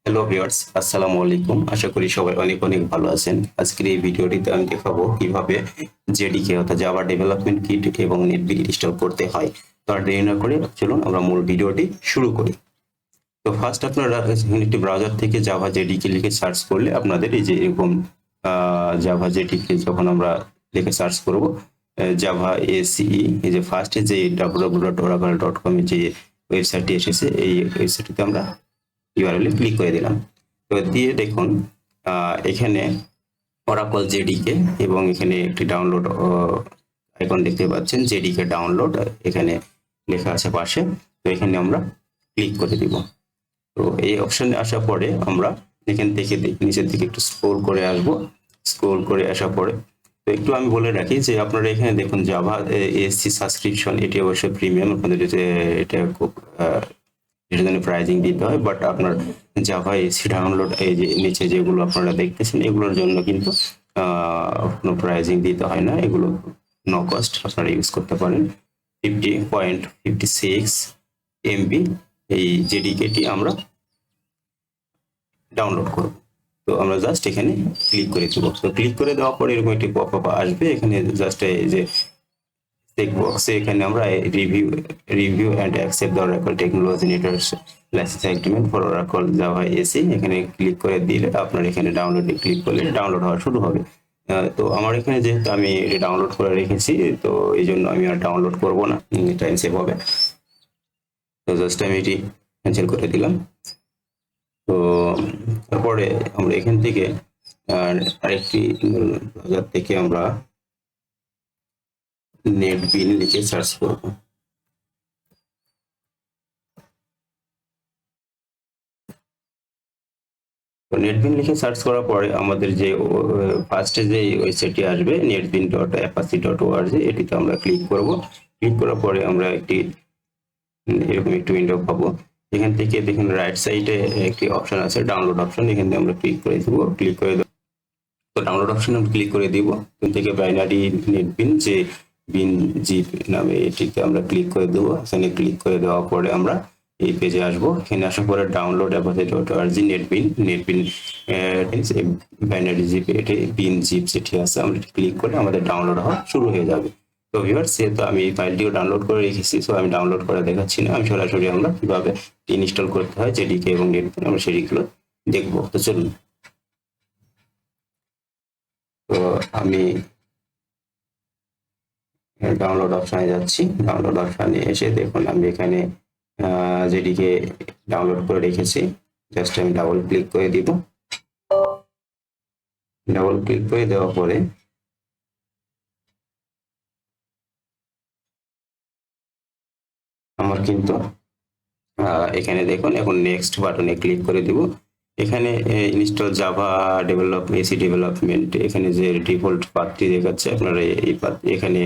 Hello viewers, আসসালামু আলাইকুম। আশা করি সবাই অনেক অনেক ভালো আছেন। আজকের এই ভিডিওটিতে আমি দেখাবো কিভাবে জেডিকে অর্থাৎ জাভা ডেভেলপমেন্ট কিট এবং নেটবিন ইনস্টল করতে হয়। তো আর দেরি না করে চলুন আমরা মূল ভিডিওটি শুরু করি। তো ফার্স্ট আপনারা একটি ব্রাউজার থেকে জাভা জেডিকে লিখে সার্চ করলে আপনাদের এই যে এরকম জাভা জেডিকে যখন আমরা লিখে সার্চ করব, জাভা এসিই এই যে ফার্স্টে যে www.oracle.com এর যে ওয়েবসাইটটি এসেছে, এই ওয়েবসাইটটিতে আমরা ইউআরএল এ ক্লিক করে দিলাম। তো দিয়ে দেখুন এখানে অরাকল জেডিকে এবং এখানে একটি ডাউনলোড আইকন দেখতে পাচ্ছেন, জেডিকে ডাউনলোড এখানে লেখা আছে পাশে। তো এখানে আমরা ক্লিক করে দিব। তো এই অপশনে আসার পরে আমরা এখান থেকে নিচের দিকে একটু স্ক্রল করে আসব। স্ক্রল করে আসার পরে তো একটু আমি বলে রাখি যে আপনারা এখানে দেখুন জাভা এসসি সাবস্ক্রিপশন, এটি অবশ্যই প্রিমিয়াম, আপনাদের এটা খুব এটার জন্য প্রাইজিং দিতে হয়। বাট আপনার জাভা এসি ডাউনলোড এই যে নিচে যেগুলো আপনারা দেখতেছেন এগুলোর জন্য কিন্তু কোনো প্রাইজিং দিতে হয় না, এগুলো নো কস্ট আপনারা ইউজ করতে পারেন। 50.56 MB এই জেডিকেটি আমরা ডাউনলোড করব। তো আমরা জাস্ট এখানে ক্লিক করে দেবো। তো ক্লিক করে দেওয়ার পরে এরকম একটি পপআপ আসবে, এখানে জাস্ট এই যে চেকবক্সে এখানে আমরা review and accept the oracle technology network licence agreement for oracle Java AC, এখানে ক্লিক করে দিলে আপনার এখানে ডাউনলোডে ক্লিক করলে ডাউনলোড হওয়া শুরু হবে। তো আমার এখানে যেহেতু আমি এটা ডাউনলোড করে রেখেছি, তো এই জন্য আমি আর ডাউনলোড করব না, টাইম সেভ হবে। তো জাস্ট আমি এটি ক্যান্সেল করে দিলাম। তো তারপরে আমরা এখান থেকে আরেকটি ব্রাউজার থেকে আমরা নেটবিন লিখে সার্চ করব। তো নেটবিন লিখে সার্চ করার পরে আমাদের যে ফার্স্টে যে ওয়েবসাইটটি আসবে netbean.apache.org, এটিতে আমরা ক্লিক করব। ক্লিক করার পরে আমরা একটি এরকম একটি উইন্ডো পাবো। এখান থেকে দেখুন রাইট সাইডে একটি অপশন আছে ডাউনলোড অপশন, এখান থেকে আমরা ক্লিক করে দেবো। ক্লিক করে তো ডাউনলোড অপশনে ক্লিক করে দিব। এখান থেকে বাইনারি নেটবিন যে বিন জিপ নামে এটিতে আমরা ক্লিক করে দেবো। এখানে ক্লিক করে দেওয়ার পরে আমরা এই পেজে আসবো। এখানে আসার পরে ডাউনলোড apache.org নেটবিন বাইনারি জিপ, এটি বিন জিপ যেটি আছে আমরা ক্লিক করে আমাদের ডাউনলোড হওয়া শুরু হয়ে যাবে। তো ভিউয়ার্স, তো আমি এই ফাইলটিও ডাউনলোড করে রেখেছি, সো আমি ডাউনলোড করে দেখাচ্ছি না, আমি সরাসরি আমরা কিভাবে ইনস্টল করতে হয় জেডিকে এবং নেটবিন আমরা সেটিগুলো দেখবো। তো চলুন। তো আমি ডাউনলোড অপশনে যাচ্ছি। ডাউনলোড অপশনে এসে দেখুন আমি এখানে যেটিকে ডাউনলোড করে রেখেছি, জাস্ট আমি ডাবল ক্লিক করে দিব। ডাবল ক্লিক করে দেওয়ার পরে আমার কিন্তু এখানে দেখুন এখন নেক্সট বাটনে ক্লিক করে দিব। এখানে ইনস্টল জাভা এসি ডেভেলপমেন্ট, এখানে যে ডিফল্ট পাথটি দেখাচ্ছে আপনারা এই পাথ, এখানে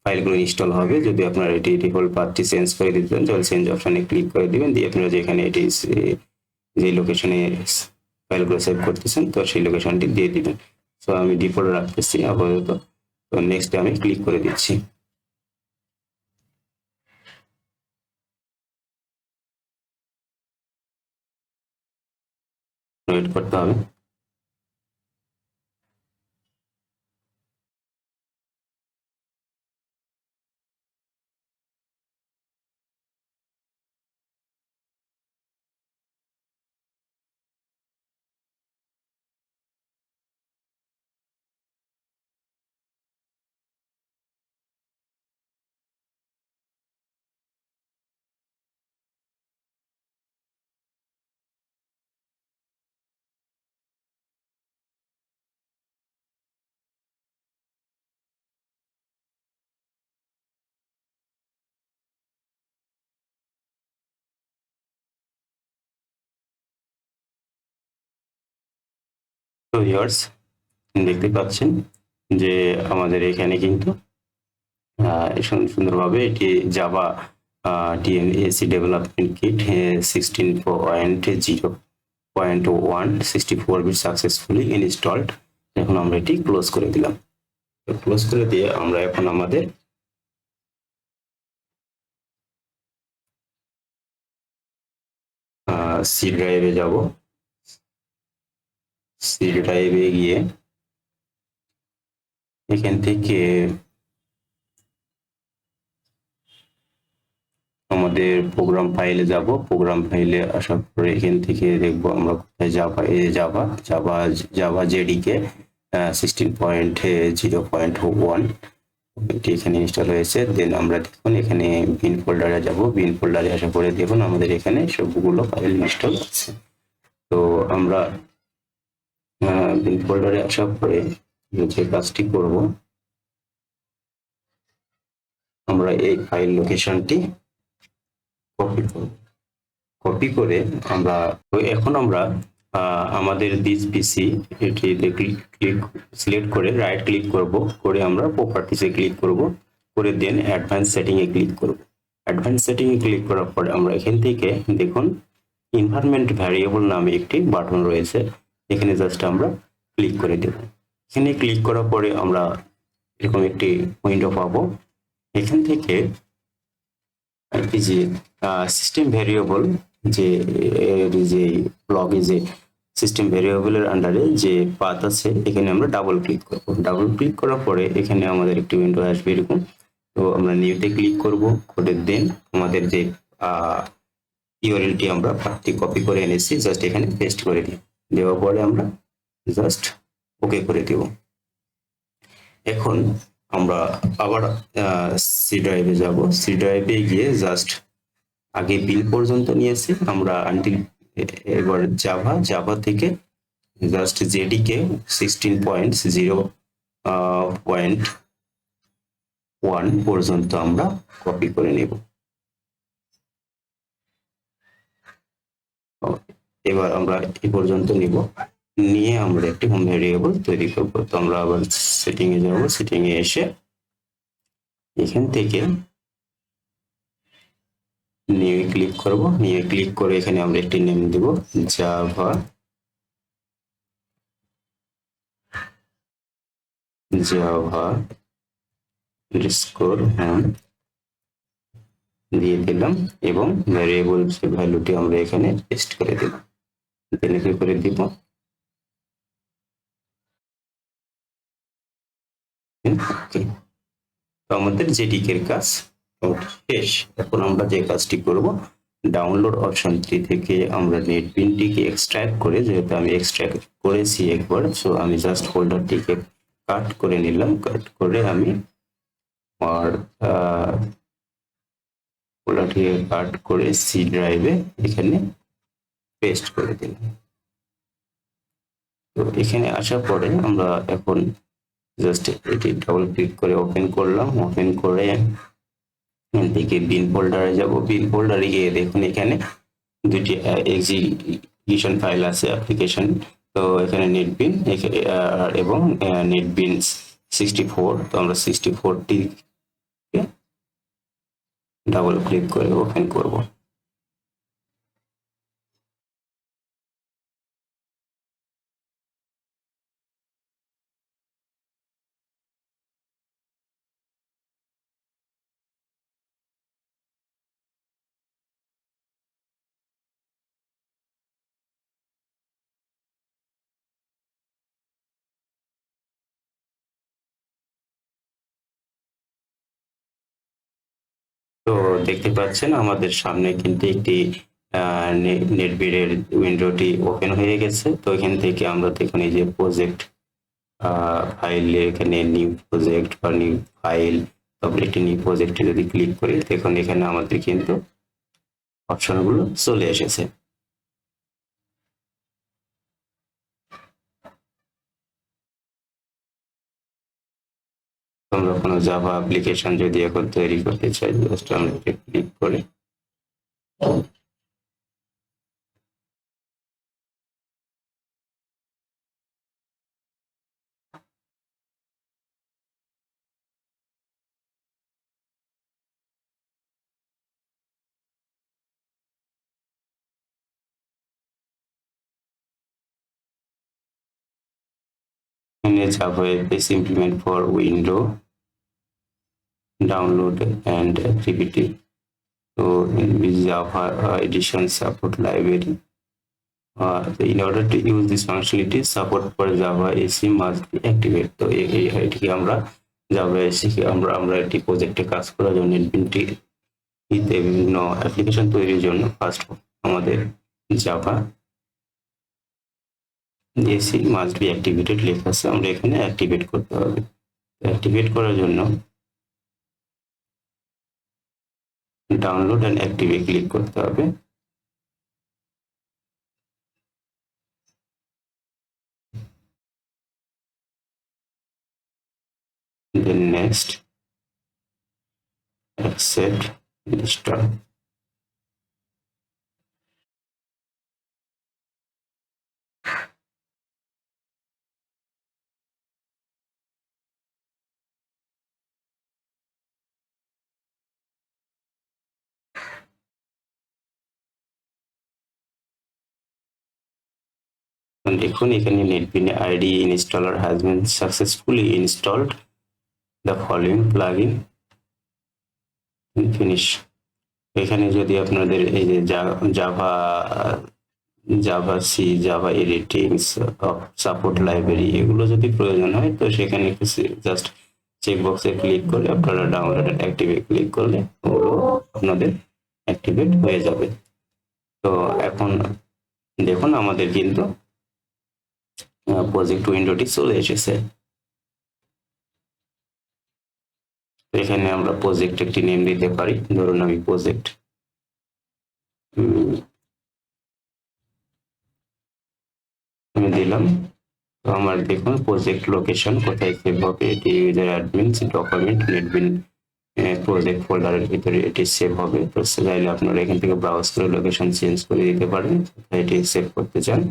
ফাইলগুলো ইনস্টল হবে। যদি আপনারা এটি ডিফল্ট পাথটি চেঞ্জ করে দিতে চান তাহলে চেঞ্জ অপশনে ক্লিক করে দিবেন, দিয়ে আপনারা যেখানে এটি যে লোকেশনে ফাইলগুলো সেভ করতেছেন তো সেই লোকেশনটি দিয়ে দিবেন। সো আমি ডিফল্ট রাখতেছি আপাতত। তো নেক্সটে আমি ক্লিক করে দিচ্ছি। ওয়েট করতে হবে। তো ভিউয়ার্স, দেখতে পাচ্ছেন যে আমাদের এখানে কিন্তু সুন্দরভাবে এটি জাভা টিএনএসি development kit 16.0.1 64 bit successfully installed. এখন আমরা এটি ক্লোজ করে দিলাম। ক্লোজ করে দিয়ে আমরা এখন আমাদের সি ড্রাইভে যাব। সি ড্রাইভে গিয়ে এখান থেকে আমাদের প্রোগ্রাম ফাইলে যাব। প্রোগ্রাম ফাইলে আসার পরে এখান থেকে দেখব আমরা কোথায় জাভা জাভা জাভা জেডিকে 16.0.1 এটি এখানে ইনস্টল হয়েছে। দেন আমরা দেখুন এখানে বিন ফোল্ডারে যাব। বিন ফোল্ডারে আসার পরে দেখুন আমাদের এখানে সবগুলো ফাইল ইনস্টল আছে। তো আমরা বিন ফোল্ডারে আসার পরে যে কাজটি করব, আমরা এই ফাইল লোকেশনটি কপি করব। কপি করে আমরা এখন আমরা আমাদের দিস পিসি এটিতে ক্লিক সিলেক্ট করে রাইট ক্লিক করব, করে আমরা প্রপার্টিসে ক্লিক করব, করে দেন অ্যাডভান্স সেটিং এ ক্লিক করব। অ্যাডভান্স সেটিং এ ক্লিক করার পরে আমরা এখান থেকে দেখুন এনভায়রনমেন্ট ভ্যারিয়েবল নামে একটি বাটন রয়েছে, এখানে জাস্ট আমরা ক্লিক করে দেব। এখানে ক্লিক করার পরে আমরা এরকম একটি উইন্ডো পাবো। এখান থেকে এই যে সিস্টেম ভ্যারিয়েবল যে ব্লগে যে সিস্টেম ভ্যারিয়েবলের আন্ডারে যে পাথ আছে এখানে আমরা ডাবল ক্লিক করব। ডাবল ক্লিক করার পরে এখানে আমাদের একটি উইন্ডো আসবে এরকম। তো আমরা নিউতে ক্লিক করব, করে দেন আমাদের যে ইউআরএলটি আমরা পাথটি কপি করে এনেছি জাস্ট এখানে পেস্ট করে দিই। দেওয়ার পরে আমরা জাস্ট ওকে করে দেব। এখন আমরা আবার সি ড্রাইভে যাব। সি ড্রাইভে গিয়ে জাস্ট আগে বিল পর্যন্ত নিয়েছি আমরা আনটিল এবার জাভা থেকে জাস্ট জেডিকে 16.0.1 পর্যন্ত আমরা কপি করে নেব। এবার আমরা এই পর্যন্ত নিব, নিয়ে আমরা একটি হোম ভ্যারিয়েবল তৈরি করব। তো আমরা আবার সেটিং এ যাব। সেটিং এ এসে এখান থেকে নিউ ক্লিক করব। নিউ ক্লিক করে এখানে আমরা একটি নেম দেব জাভা আন্ডারস্কোর হোম দিয়ে দিলাম এবং ভ্যারিয়েবল যে ভ্যালুটি আমরা এখানে পেস্ট করে দিলাম। দেন করে দিব। ওকে, তো আমাদের জেডিকের কাজ শেষ। এখন আমরা যে কাজটি করব, ডাউনলোড অপশন 3 থেকে আমরা নেটবিনটিকে এক্সট্রাক্ট করে, যেহেতু আমি এক্সট্রাক্ট করেছি একবার, সো আমি জাস্ট ফোল্ডারটিকে কাট করে নিলাম। কাট করে আমি আর ফোল্ডারটিকে কাট করে সি ড্রাইভে এখানে পেস্ট করে দিলাম। তো এখানে আসার পরে আমরা এখন জাস্ট এটি ডাবল ক্লিক করে ওপেন করলাম। ওপেন করে এখান থেকে বিন ফোল্ডারে যাব। বিন ফোল্ডারে গিয়ে দেখুন এখানে দুটি এক্সিকিউশন ফাইল আছে, অ্যাপ্লিকেশন। তো এখানে নেটবিন এবং নেটবিনস 64। তো আমরা 64টি ডাবল ক্লিক করে ওপেন করব। তো দেখতে পাচ্ছেন আমাদের সামনে কিন্তু একটি নেটবিনের উইন্ডোটি ওপেন হয়ে গেছে। তো এখান থেকে আমরা দেখুন এই যে প্রজেক্ট ফাইলে এখানে নিউ প্রজেক্ট বা নিউ ফাইল, তারপরে একটি নিউ প্রজেক্টে যদি ক্লিক করি দেখুন এখানে আমাদের কিন্তু অপশনগুলো চলে এসেছে। আমরা কোনো জাভা অ্যাপ্লিকেশন যদি এখন তৈরি করতে চাই জাস্ট আমরা ক্লিক করে Java is implement for window download and activity. So in Java edition support library in order to use this functionality, support for Java AC must be activate. তো এটিকে আমরা জাভা এসি আমরা একটি প্রজেক্টে কাজ করার জন্য বিভিন্ন অ্যাপ্লিকেশন তৈরির জন্য ফার্স্ট আমাদের Java AC must be activated লেখা আছে, আমরা এখানে অ্যাক্টিভেট করতে হবে। অ্যাক্টিভেট করার জন্য ডাউনলোড অ্যান্ড অ্যাক্টিভে ক্লিক করতে হবে। Then next, accept, install. দেখুন এখানে NetBeans IDE installer has been successfully installed. The following plugin finish. এখানে যদি আপনাদের এই যে Java C, Java editings, support library এগুলো যদি প্রয়োজন হয় তো সেখানে জাস্ট চেকবক্সে ক্লিক করে আপনারা ডাউনলোড এন্ড অ্যাক্টিভেট ক্লিক করলে ওগুলো আপনাদের অ্যাক্টিভেট হয়ে যাবে। তো এখন দেখুন আমাদের কিন্তু প্রজেক্ট উইন্ডোটি চলে এসেছে। এখানে আমরা প্রজেক্ট একটি নেম দিতে পারি, ধরুন আমি প্রজেক্ট আমি দিলাম। তো আমার দেখুন প্রজেক্ট লোকেশন কোথায় সেভ হবে, এটি ইউজার অ্যাডমিনস ডকুমেন্ট নেটবিন প্রজেক্ট ফোল্ডারের ভিতরে এটি সেভ হবে। তো চাইলে আপনারা এখান থেকে ব্রাউজ করে লোকেশন চেঞ্জ করে দিতে পারেন এটি সেভ করতে চান।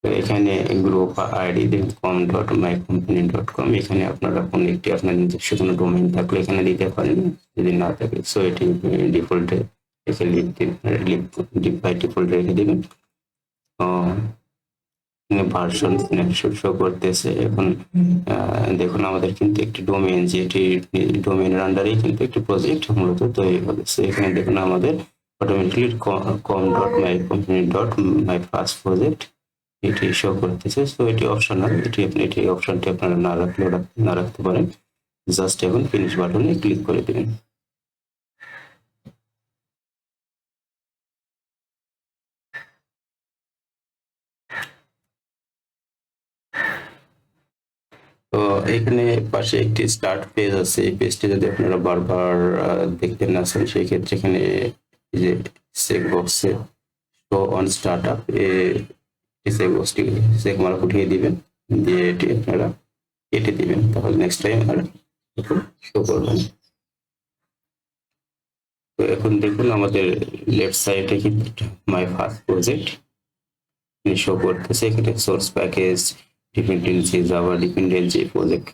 তো এখানে গ্রুপ আইডি com.mycompany.com, এখানে আপনারা কোন একটি আপনার নিজস্ব কোনো ডোমেইন থাকলে এখানে দিতে পারেন, যদি না থাকে সো এটি ডিফল্টে এসে বাই ডিফল্ট রেখে দিবেন। ভার্সন স্ন্যাপশট শো করতেছে। এখন দেখুন আমাদের কিন্তু একটি ডোমেইন, যেটি ডোমেইনের আন্ডারেই কিন্তু একটি প্রজেক্ট মূলত তৈরি হবে। সো এখানে দেখুন আমাদের অটোমেটিক্যালি com.mycompany.myfirstproject এটি শো করতেছে। সো এটি অপশনাল, এটি অপশনটি আপনারা না রাখতে পারেন। জাস্ট এখন ফিনিশ বাটনে ক্লিক করে দিবেন। তো এখানে পাশে একটি স্টার্ট পেজ আছে, এই পেজটি যদি আপনারা বারবার দেখতে না চান সেই ক্ষেত্রে এখানে যে চেক বক্সে শো অন স্টার্টআপ চেক বক্সটি চেক মার্ক উঠিয়ে দিবেন, দিয়ে এটি আপনারা কেটে দিবেন, তাহলে নেক্সট টাইম আর শো করবেন। তো এখন দেখুন আমাদের লেফট সাইডে কিন্তু মাই ফার্স্ট প্রজেক্ট শো করতেছে। এখানে source package, dependency, Java dependency, project